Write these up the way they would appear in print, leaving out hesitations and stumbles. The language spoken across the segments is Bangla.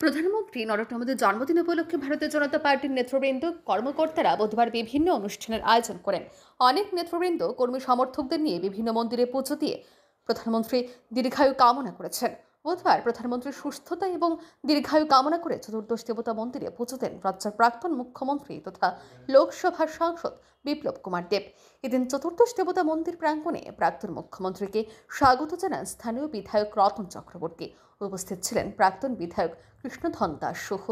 প্রধানমন্ত্রী নরেন্দ্র মোদীর জন্মদিন উপলক্ষে ভারতীয় জনতা পার্টির নেতৃবৃন্দ কর্মকর্তারা বুধবার বিভিন্ন অনুষ্ঠানের আয়োজন করেন। অনেক নেতৃবৃন্দ কর্মী সমর্থকদের নিয়ে বিভিন্ন মন্দিরে পুজো দিয়ে প্রধানমন্ত্রী দীর্ঘায়ু কামনা করেছেন। বুধবার প্রধানমন্ত্রীর সুস্থতা এবং দীর্ঘায়ু কামনা করে চতুর্দশ দেবতা মন্দিরে পুজো দেন রাজ্যের প্রাক্তন মুখ্যমন্ত্রী তথা লোকসভার সাংসদ বিপ্লব কুমার দেব। এদিন চতুর্দশ দেবতা মন্দির প্রাঙ্গণে প্রাক্তন মুখ্যমন্ত্রীকে স্বাগত জানান স্থানীয় বিধায়ক রতন চক্রবর্তী। উপস্থিত ছিলেন প্রাক্তন বিধায়ক কৃষ্ণধন দাস সহ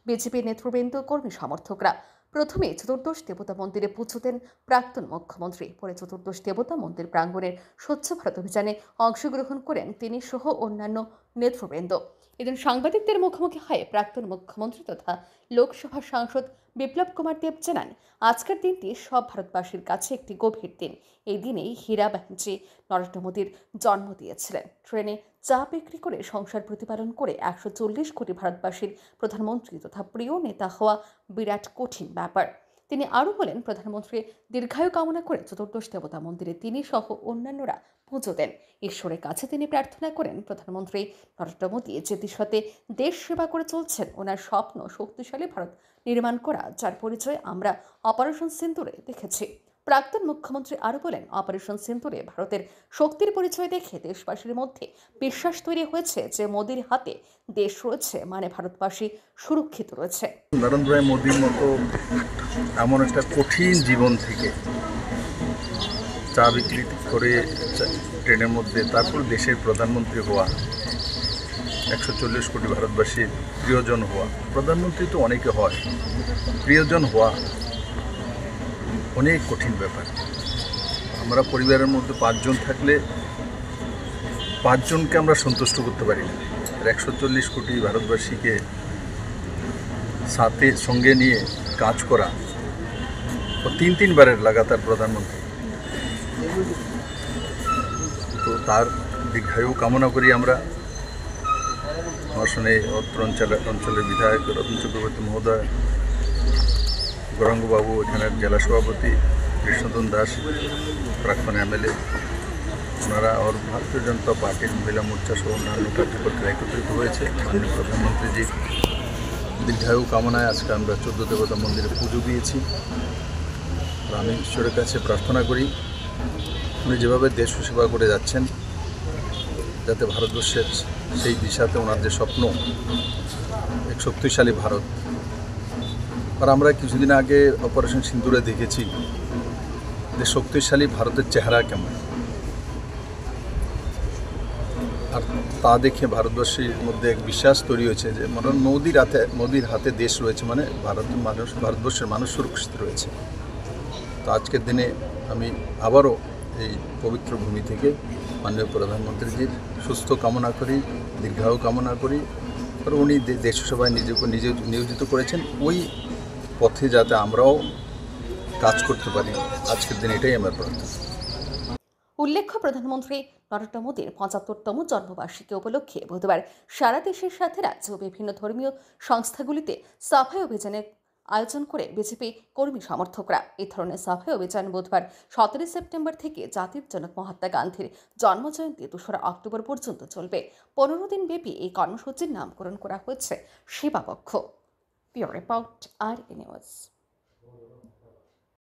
বিজেপি নেতৃবৃন্দ, কর্মী সমর্থকরা। প্রথমে চতুর্দশ দেবতা মন্দিরে পুজো দেন প্রাক্তন মুখ্যমন্ত্রী, পরে চতুর্দশ দেবতা মন্দির প্রাঙ্গণের স্বচ্ছ ভারত অভিযানে অংশগ্রহণ করেন তিনি সহ অন্যান্য নেতৃবৃন্দ। এদিন সাংবাদিকদের মুখোমুখি হয়ে প্রাক্তন মুখ্যমন্ত্রী তথা লোকসভার সাংসদ বিপ্লব কুমার দেব জানান, আজকের দিনটি সব ভারতবাসীর কাছে একটি গভীর দিন। এই দিনেই হীরা ব্যানার্জি নরেন্দ্র মোদীর জন্ম দিয়েছিলেন। ট্রেনে চা বিক্রি করে সংসার প্রতিপালন করে 140 কোটি ভারতবাসীর প্রধানমন্ত্রী তথা প্রিয় নেতা হওয়া বিরাট কঠিন ব্যাপার। তিনি আরও বলেন, প্রধানমন্ত্রী দীর্ঘায়ু কামনা করে চতুর্দশ দেবতা মন্দিরে তিনি সহ অন্যান্যরা পুজো দেন। ঈশ্বরের কাছে তিনি প্রার্থনা করেন প্রধানমন্ত্রী নরেন্দ্র মোদী যে দিশাতে দেশ সেবা করে চলছেন, ওনার স্বপ্ন শক্তিশালী ভারত নির্মাণ করা, যার পরিচয় আমরা অপারেশন সিন্দুরে দেখেছি। প্রাক্তন মুখ্যমন্ত্রী আরও বলেন, অপারেশন সিন্দুরে ভারতের শক্তির পরিচয় দেখে দেশবাসীর মধ্যে বিশ্বাস তৈরি হয়েছে যে মোদির হাতে দেশ রয়েছে, মানে ভারতবাসী সুরক্ষিত রয়েছে। নরেন্দ্র মোদীর মতো এমন একটা কঠিন জীবন থেকে চা বিক্রি করে ট্রেনের মধ্যে তারপর দেশের প্রধানমন্ত্রী হওয়া, 140 কোটি ভারতবাসীর প্রিয়জন হওয়া, প্রধানমন্ত্রী তো অনেকে হয়, প্রিয়জন হওয়া অনেক কঠিন ব্যাপার। আমরা পরিবারের মধ্যে 5 জন থাকলে 5 জনকে আমরা সন্তুষ্ট করতে পারি না। 140 কোটি ভারতবাসীকে সঙ্গে নিয়ে কাজ করা ও 3বারের লাগাতার প্রধানমন্ত্রী, তো তার দীর্ঘায়ু কামনা করি আমরা। আমার শুনে অত্র অঞ্চলের বিধায়ক রতন চক্রবর্তী মহোদয়, গৌরাঙ্গবাবু, এখানের জেলা সভাপতি কৃষ্ণধন দাস, প্রাক্তন MLA, ওনারা আর ভারতীয় জনতা পার্টির মহিলা মোর্চা সহ অন্যান্য কার্যকর্তারা একত্রিত হয়েছে মাননীয় প্রধানমন্ত্রীজির দীর্ঘায়ু কামনায় আজকে আমরা 14 দেবতা মন্দিরে পুজো দিয়েছি। আমি ঈশ্বরের কাছে প্রার্থনা করি উনি যেভাবে দেশ সেবা করে যাচ্ছেন, যাতে ভারতবর্ষের সেই দিশাতে ওনার যে স্বপ্ন এক শক্তিশালী ভারত। আর আমরা কিছুদিন আগে অপারেশন সিন্দুরে দেখেছি যে শক্তিশালী ভারতের চেহারা কেমন, আর তা দেখে ভারতবর্ষের মধ্যে এক বিশ্বাস তৈরি হয়েছে যে মোদির হাতে দেশ রয়েছে, মানে ভারতবর্ষের মানুষ সুরক্ষিত রয়েছে। তো আজকের দিনে আমি আবারও এই পবিত্র ভূমি থেকে মাননীয় প্রধানমন্ত্রীজির সুস্থ কামনা করি, দীর্ঘায়ু কামনা করি। আর উনি দেশ সেবায় নিজে নিয়োজিত করেছেন, ওই পথে যাতে আমরাও কাজ করতে পারি। আজকের দিন এটাই আমার প্রার্থনা। উল্লেখ্য, প্রধানমন্ত্রী নরেন্দ্র মোদীর 75তম জন্মবার্ষিকী উপলক্ষে বুধবার সারা দেশের সাথে রাজ্য বিভিন্ন ধর্মীয় সংস্থাগুলিতে সাফাই অভিযানের আয়োজন করে বিজেপি কর্মী সমর্থকরা। এই ধরনের সাফাই অভিযান বুধবার 17 সেপ্টেম্বর থেকে জাতির জনক মহাত্মা গান্ধীর জন্মজয়ন্তী 2রা অক্টোবর পর্যন্ত চলবে। 15 দিন ব্যাপী এই কর্মসূচির নামকরণ করা হয়েছে সেবা পক্ষ। ব্যুরো রিপোর্ট, আর নিউজ।